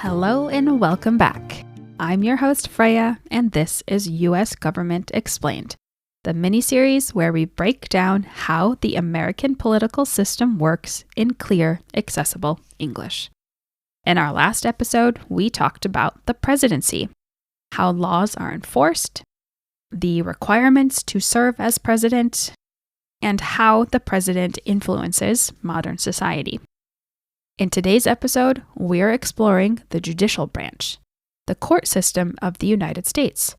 Hello and welcome back. I'm your host Freya, and this is U.S. Government Explained, the mini-series where we break down how the American political system works in clear, accessible English. In our last episode, we talked about the presidency, how laws are enforced, the requirements to serve as president, and how the president influences modern society. In today's episode, we're exploring the Judicial Branch, the court system of the United States,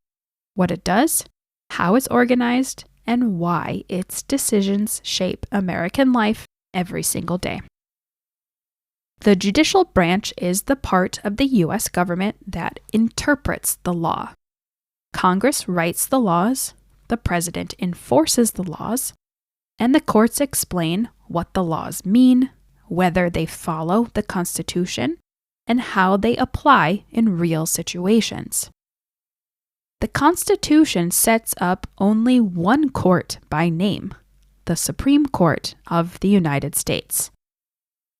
what it does, how it's organized, and why its decisions shape American life every single day. The Judicial Branch is the part of the U.S. government that interprets the law. Congress writes the laws, the president enforces the laws, and the courts explain what the laws mean, whether they follow the Constitution, and how they apply in real situations. The Constitution sets up only one court by name, the Supreme Court of the United States.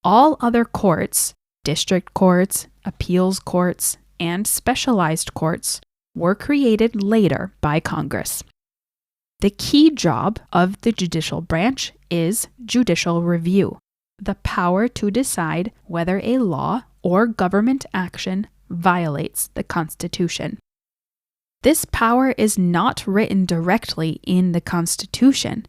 All other courts, district courts, appeals courts, and specialized courts were created later by Congress. The key job of the Judicial Branch is judicial review, the power to decide whether a law or government action violates the Constitution. This power is not written directly in the Constitution.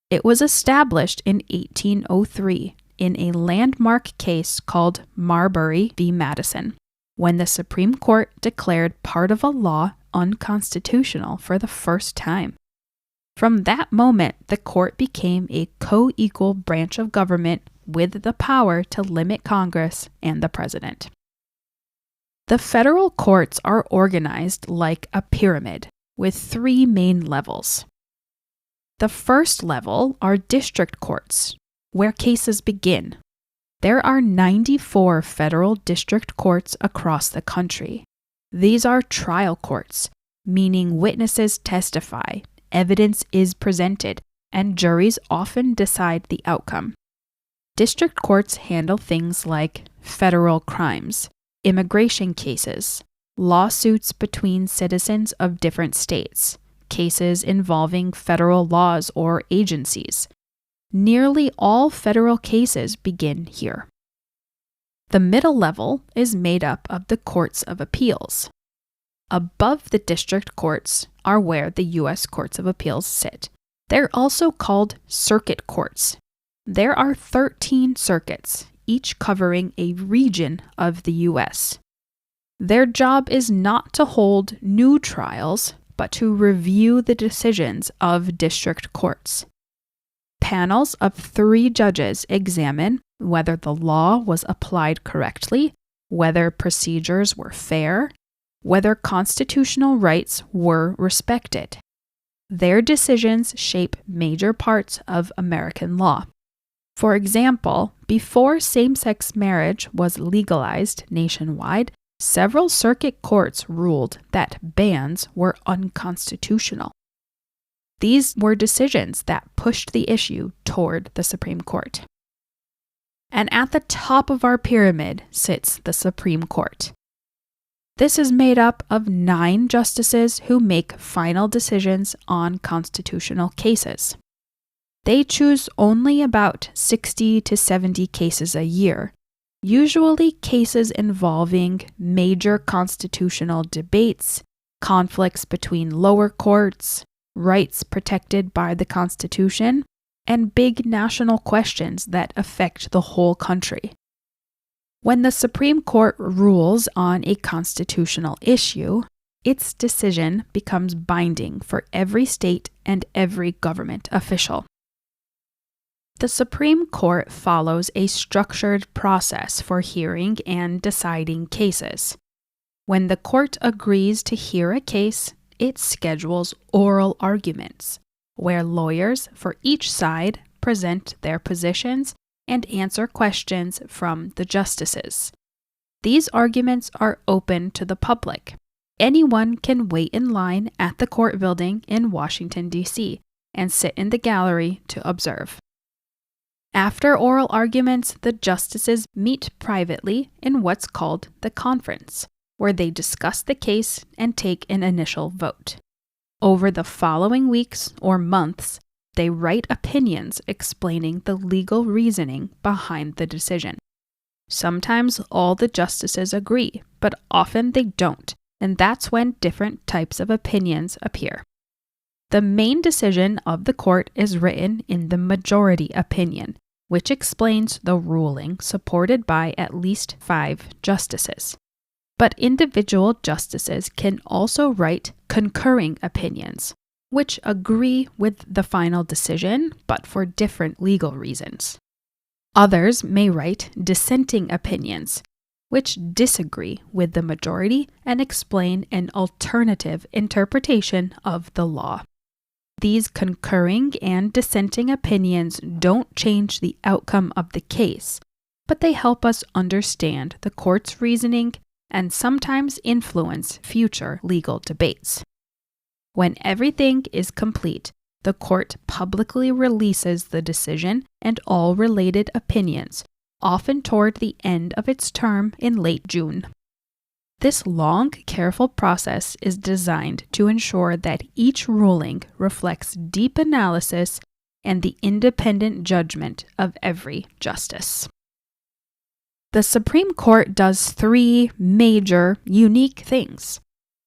It was established in 1803 in a landmark case called Marbury v. Madison, when the Supreme Court declared part of a law unconstitutional for the first time. From that moment, the court became a co-equal branch of government with the power to limit Congress and the president. The federal courts are organized like a pyramid, with three main levels. The first level are district courts, where cases begin. There are 94 federal district courts across the country. These are trial courts, meaning witnesses testify, evidence is presented, and juries often decide the outcome. District courts handle things like federal crimes, immigration cases, lawsuits between citizens of different states, cases involving federal laws or agencies. Nearly all federal cases begin here. The middle level is made up of the courts of appeals. Above the district courts are where the U.S. Courts of Appeals sit. They're also called circuit courts. There are 13 circuits, each covering a region of the U.S. Their job is not to hold new trials, but to review the decisions of district courts. Panels of 3 judges examine whether the law was applied correctly, whether procedures were fair, whether constitutional rights were respected. Their decisions shape major parts of American law. For example, before same-sex marriage was legalized nationwide, several circuit courts ruled that bans were unconstitutional. These were decisions that pushed the issue toward the Supreme Court. And at the top of our pyramid sits the Supreme Court. This is made up of 9 justices who make final decisions on constitutional cases. They choose only about 60 to 70 cases a year, usually cases involving major constitutional debates, conflicts between lower courts, rights protected by the Constitution, and big national questions that affect the whole country. When the Supreme Court rules on a constitutional issue, its decision becomes binding for every state and every government official. The Supreme Court follows a structured process for hearing and deciding cases. When the court agrees to hear a case, it schedules oral arguments, where lawyers for each side present their positions and answer questions from the justices. These arguments are open to the public. Anyone can wait in line at the court building in Washington, D.C., and sit in the gallery to observe. After oral arguments, the justices meet privately in what's called the conference, where they discuss the case and take an initial vote. Over the following weeks or months, they write opinions explaining the legal reasoning behind the decision. Sometimes all the justices agree, but often they don't, and that's when different types of opinions appear. The main decision of the court is written in the majority opinion, which explains the ruling supported by at least 5 justices. But individual justices can also write concurring opinions, which agree with the final decision, but for different legal reasons. Others may write dissenting opinions, which disagree with the majority and explain an alternative interpretation of the law. These concurring and dissenting opinions don't change the outcome of the case, but they help us understand the court's reasoning and sometimes influence future legal debates. When everything is complete, the court publicly releases the decision and all related opinions, often toward the end of its term in late June. This long, careful process is designed to ensure that each ruling reflects deep analysis and the independent judgment of every justice. The Supreme Court does 3 major, unique things.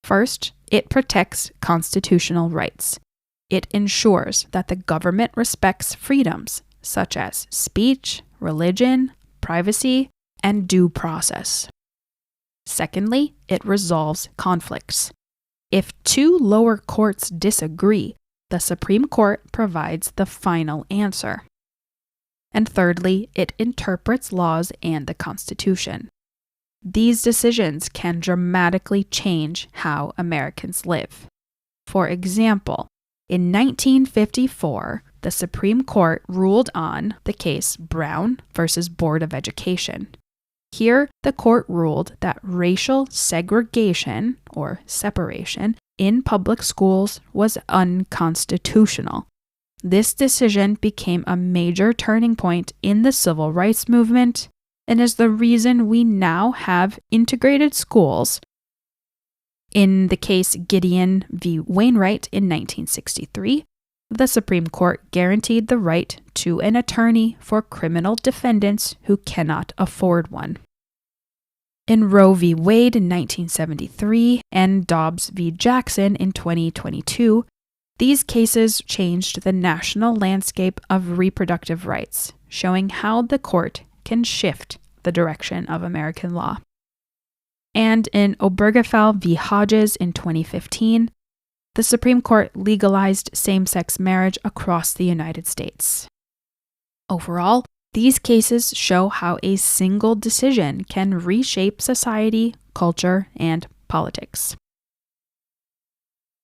First, it protects constitutional rights. It ensures that the government respects freedoms such as speech, religion, privacy, and due process. Secondly, it resolves conflicts. If 2 lower courts disagree, the Supreme Court provides the final answer. And thirdly, it interprets laws and the Constitution. These decisions can dramatically change how Americans live. For example, in 1954, the Supreme Court ruled on the case Brown v. Board of Education. Here, the court ruled that racial segregation, or separation, in public schools was unconstitutional. This decision became a major turning point in the civil rights movement and is the reason we now have integrated schools. In the case Gideon v. Wainwright in 1963, the Supreme Court guaranteed the right to an attorney for criminal defendants who cannot afford one. In Roe v. Wade in 1973 and Dobbs v. Jackson in 2022, these cases changed the national landscape of reproductive rights, showing how the court can shift the direction of American law. And in Obergefell v. Hodges in 2015, the Supreme Court legalized same-sex marriage across the United States. Overall, these cases show how a single decision can reshape society, culture, and politics.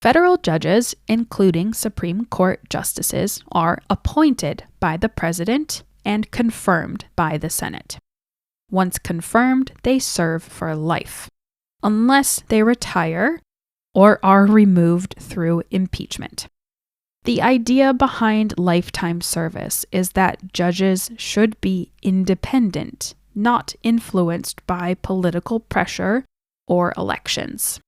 Federal judges, including Supreme Court justices, are appointed by the President and confirmed by the Senate. Once confirmed, they serve for life, unless they retire or are removed through impeachment. The idea behind lifetime service is that judges should be independent, not influenced by political pressure or elections.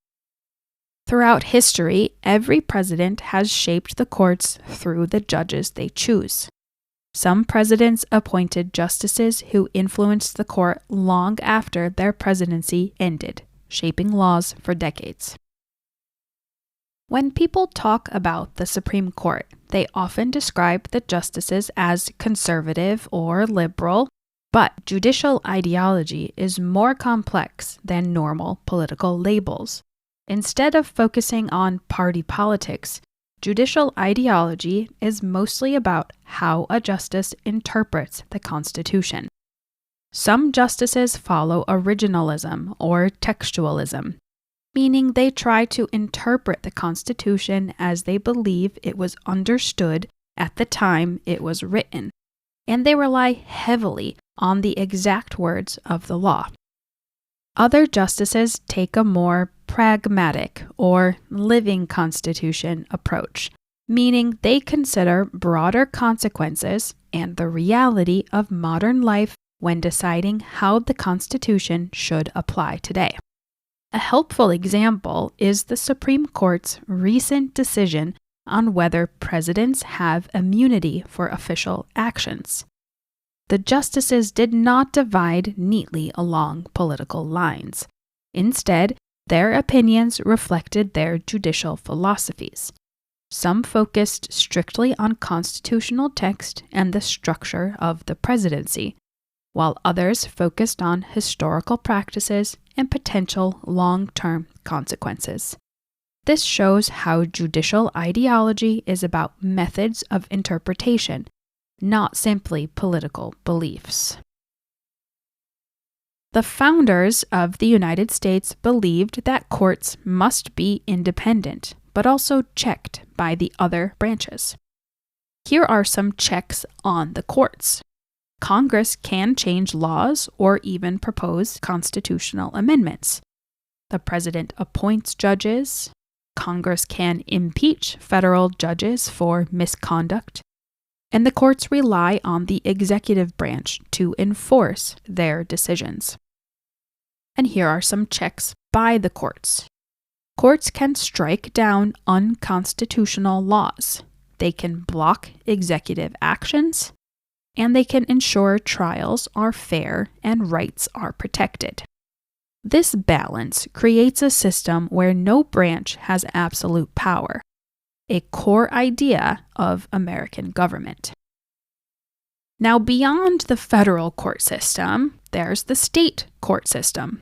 Throughout history, every president has shaped the courts through the judges they choose. Some presidents appointed justices who influenced the court long after their presidency ended, shaping laws for decades. When people talk about the Supreme Court, they often describe the justices as conservative or liberal, but judicial ideology is more complex than normal political labels. Instead of focusing on party politics, judicial ideology is mostly about how a justice interprets the Constitution. Some justices follow originalism or textualism, meaning they try to interpret the Constitution as they believe it was understood at the time it was written, and they rely heavily on the exact words of the law. Other justices take a more pragmatic or living Constitution approach, meaning they consider broader consequences and the reality of modern life when deciding how the Constitution should apply today. A helpful example is the Supreme Court's recent decision on whether presidents have immunity for official actions. The justices did not divide neatly along political lines. Instead, their opinions reflected their judicial philosophies. Some focused strictly on constitutional text and the structure of the presidency, while others focused on historical practices and potential long-term consequences. This shows how judicial ideology is about methods of interpretation, not simply political beliefs. The founders of the United States believed that courts must be independent, but also checked by the other branches. Here are some checks on the courts. Congress can change laws or even propose constitutional amendments. The president appoints judges. Congress can impeach federal judges for misconduct. And the courts rely on the executive branch to enforce their decisions. And here are some checks by the courts. Courts can strike down unconstitutional laws. They can block executive actions, and they can ensure trials are fair and rights are protected. This balance creates a system where no branch has absolute power, a core idea of American government. Now, beyond the federal court system, there's the state court system.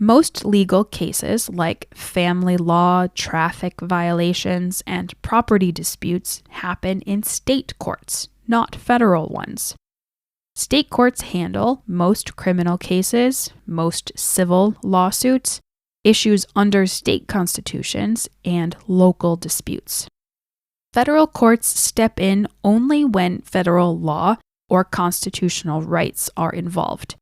Most legal cases like family law, traffic violations, and property disputes happen in state courts, not federal ones. State courts handle most criminal cases, most civil lawsuits, issues under state constitutions, and local disputes. Federal courts step in only when federal law or constitutional rights are involved.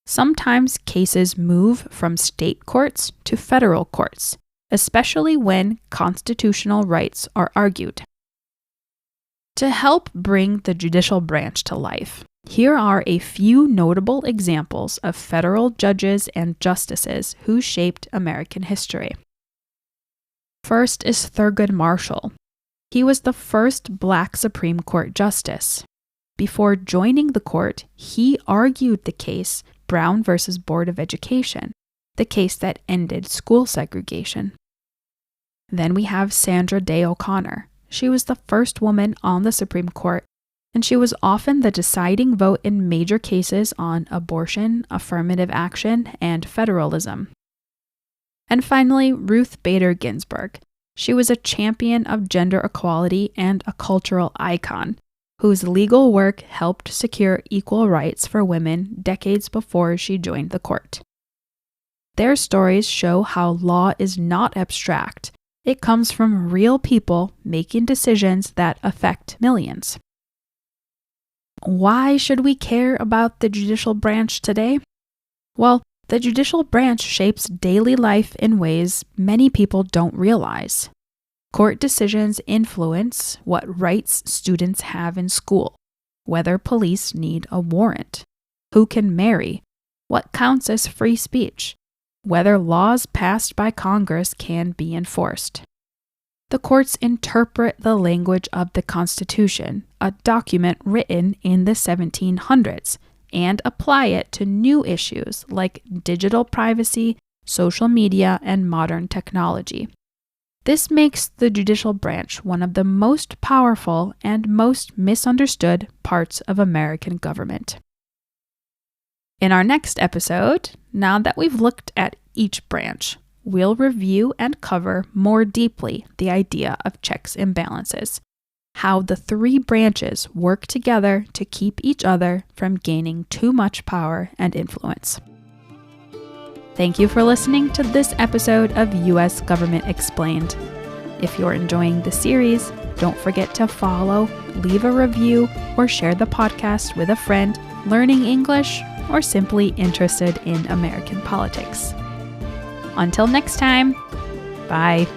Sometimes cases move from state courts to federal courts, especially when constitutional rights are argued. To help bring the judicial branch to life, here are a few notable examples of federal judges and justices who shaped American history. First is Thurgood Marshall. He was the first Black Supreme Court justice. Before joining the court, he argued the case Brown v. Board of Education, the case that ended school segregation. Then we have Sandra Day O'Connor. She was the first woman on the Supreme Court, and she was often the deciding vote in major cases on abortion, affirmative action, and federalism. And finally, Ruth Bader Ginsburg. She was a champion of gender equality and a cultural icon, whose legal work helped secure equal rights for women decades before she joined the court. Their stories show how law is not abstract. It comes from real people making decisions that affect millions. Why should we care about the judicial branch today? Well, the judicial branch shapes daily life in ways many people don't realize. Court decisions influence what rights students have in school, whether police need a warrant, who can marry, what counts as free speech, whether laws passed by Congress can be enforced. The courts interpret the language of the Constitution, a document written in the 1700s, and apply it to new issues like digital privacy, social media, and modern technology. This makes the judicial branch one of the most powerful and most misunderstood parts of American government. In our next episode, now that we've looked at each branch, we'll review and cover more deeply the idea of checks and balances, how the three branches work together to keep each other from gaining too much power and influence. Thank you for listening to this episode of U.S. Government Explained. If you're enjoying the series, don't forget to follow, leave a review, or share the podcast with a friend learning English or simply interested in American politics. Until next time, bye.